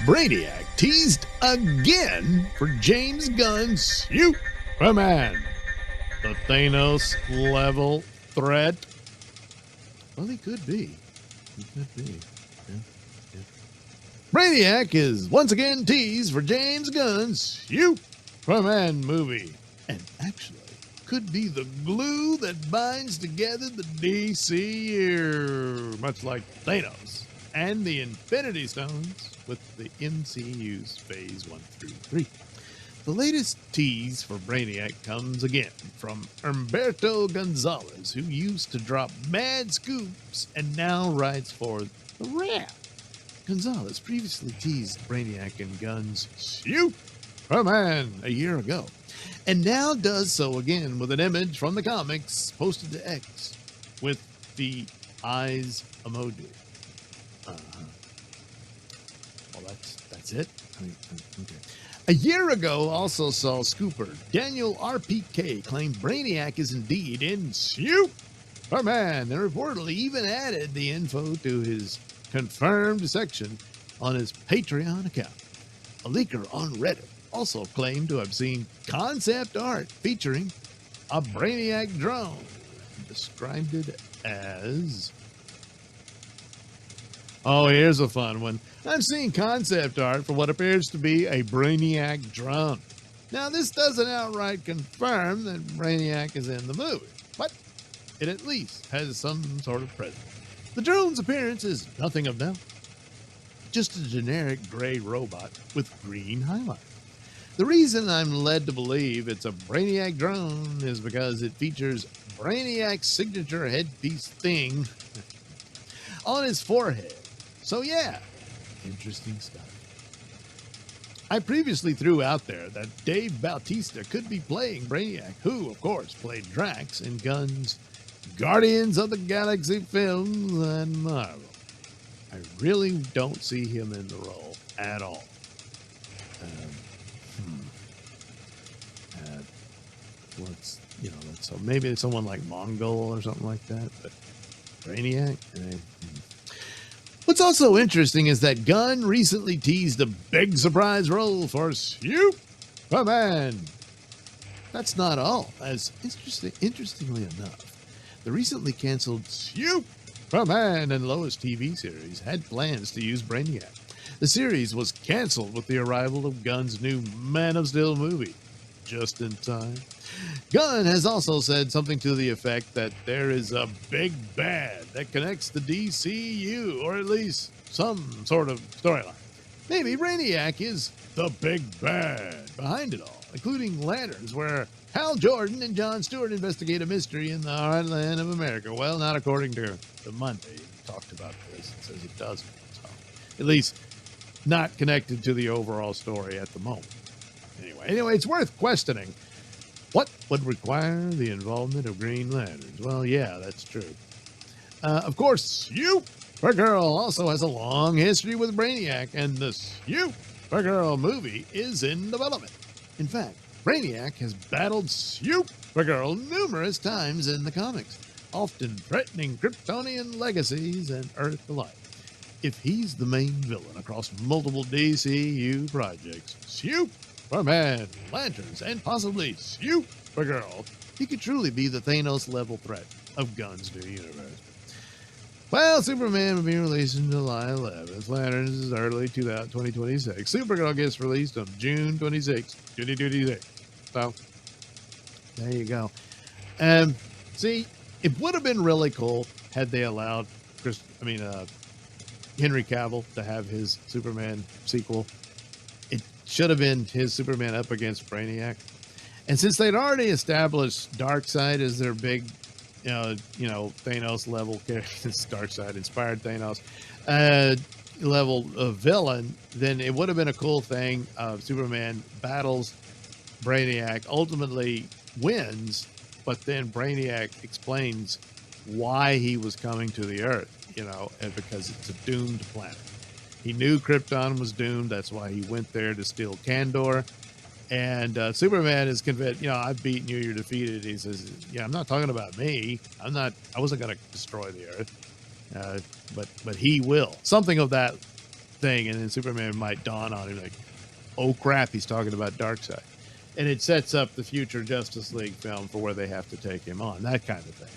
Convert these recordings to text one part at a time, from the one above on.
Brainiac teased again for James Gunn's Superman, the Thanos-level threat. Well, he could be. He could be. Yeah. Brainiac is once again teased for James Gunn's Superman movie, and actually could be the glue that binds together the DCU, much like Thanos and the Infinity Stones with the MCU's Phase 1 through 3. The latest tease for Brainiac comes again from Humberto Gonzalez, who used to drop mad scoops and now writes for The Wrap. Gonzalez previously teased Brainiac and Gunn's Superman a year ago, and now does so again with an image from the comics posted to X with the eyes emoji. Well, that's it. Okay. A year ago, also saw scooper Daniel RPK claim Brainiac is indeed in Superman, and reportedly even added the info to his confirmed section on his Patreon account. A leaker on Reddit also claimed to have seen concept art featuring a Brainiac drone and described it as... Oh, here's a fun one. I'm seeing concept art for what appears to be a Brainiac drone. Now, this doesn't outright confirm that Brainiac is in the movie, but it at least has some sort of presence. The drone's appearance is nothing of note. Just a generic gray robot with green highlights. The reason I'm led to believe it's a Brainiac drone is because it features Brainiac's signature headpiece thing on his forehead. So yeah, interesting stuff. I previously threw out there that Dave Bautista could be playing Brainiac, who, of course, played Drax in Gunn's Guardians of the Galaxy films and Marvel. I really don't see him in the role at all. So maybe it's someone like Mongol or something like that, but Brainiac? What's also interesting is that Gunn recently teased a big surprise role for Superman. That's not all, as interestingly enough, the recently canceled Superman and Lois TV series had plans to use Brainiac. The series was canceled with the arrival of Gunn's new Man of Steel movie, just in time. Gunn has also said something to the effect that there is a big bad that connects the DCU, or at least some sort of storyline. Maybe Brainiac is the big bad behind it all, including Lanterns, where Hal Jordan and Jon Stewart investigate a mystery in the heartland of America. Well, not according to the Monday. He talked about this and says it doesn't. So, at least not connected to the overall story at the moment. Anyway, it's worth questioning. What would require the involvement of Green Lanterns? Well, yeah, that's true. Of course, Supergirl also has a long history with Brainiac, and the Supergirl movie is in development. In fact, Brainiac has battled Supergirl numerous times in the comics, often threatening Kryptonian legacies and Earth alike. If he's the main villain across multiple DCU projects, Superman, Lanterns, and possibly Supergirl, he could truly be the Thanos-level threat of Gunn's new universe. Well, Superman will be released on July 11th. Lanterns is early 2026. Supergirl gets released on June 26, 2026. So, there you go. See, it would have been really cool had they allowed Henry Cavill to have his Superman sequel. It should have been his Superman up against Brainiac. And since they'd already established Darkseid as their big, Thanos level character, Darkseid inspired Thanos level villain, then it would have been a cool thing. Superman battles Brainiac, ultimately wins, but then Brainiac explains why he was coming to the Earth, and because it's a doomed planet. He knew Krypton was doomed. That's why he went there to steal Kandor. And Superman is convinced, I've beaten you, you're defeated. He says, I'm not talking about me. I wasn't going to destroy the Earth. But he will. Something of that thing, and then Superman might dawn on him like, oh crap, he's talking about Darkseid. And it sets up the future Justice League film for where they have to take him on, that kind of thing.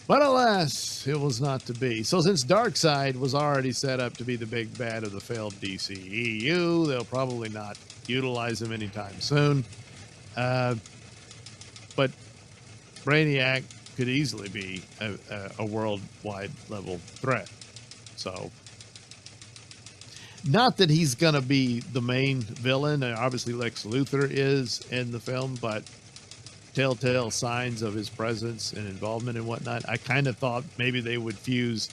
But alas, it was not to be. So since Darkseid was already set up to be the big bad of the failed DCEU, they'll probably not utilize him anytime soon. But Brainiac could easily be a worldwide level threat. So, not that he's going to be the main villain. Obviously, Lex Luthor is in the film, but telltale signs of his presence and involvement and whatnot. I kind of thought maybe they would fuse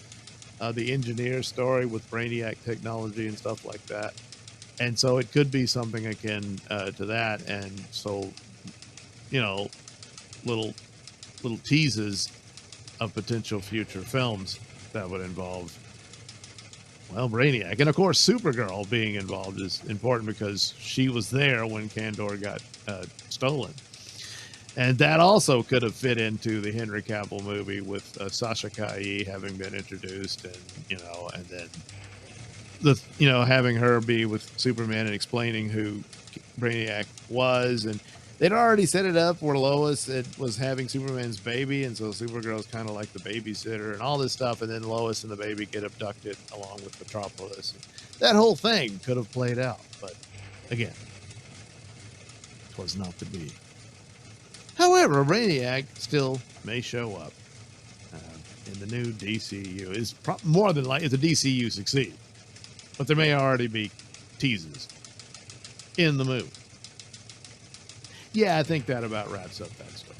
the engineer story with Brainiac technology and stuff like that. And so it could be something akin to that. And so, you know, little teases of potential future films that would involve, well, Brainiac. And of course, Supergirl being involved is important because she was there when Kandor got stolen. And that also could have fit into the Henry Cavill movie with Sasha Calle having been introduced, and and then having her be with Superman and explaining who Brainiac was. And they'd already set it up where Lois was having Superman's baby, and so Supergirl's kind of like the babysitter and all this stuff, and then Lois and the baby get abducted along with Metropolis. That whole thing could have played out, but again, it was not to be. However, Brainiac still may show up in the new DCU. Is more than likely if the DCU succeed, but there may already be teases in the movie. Yeah, I think that about wraps up that story.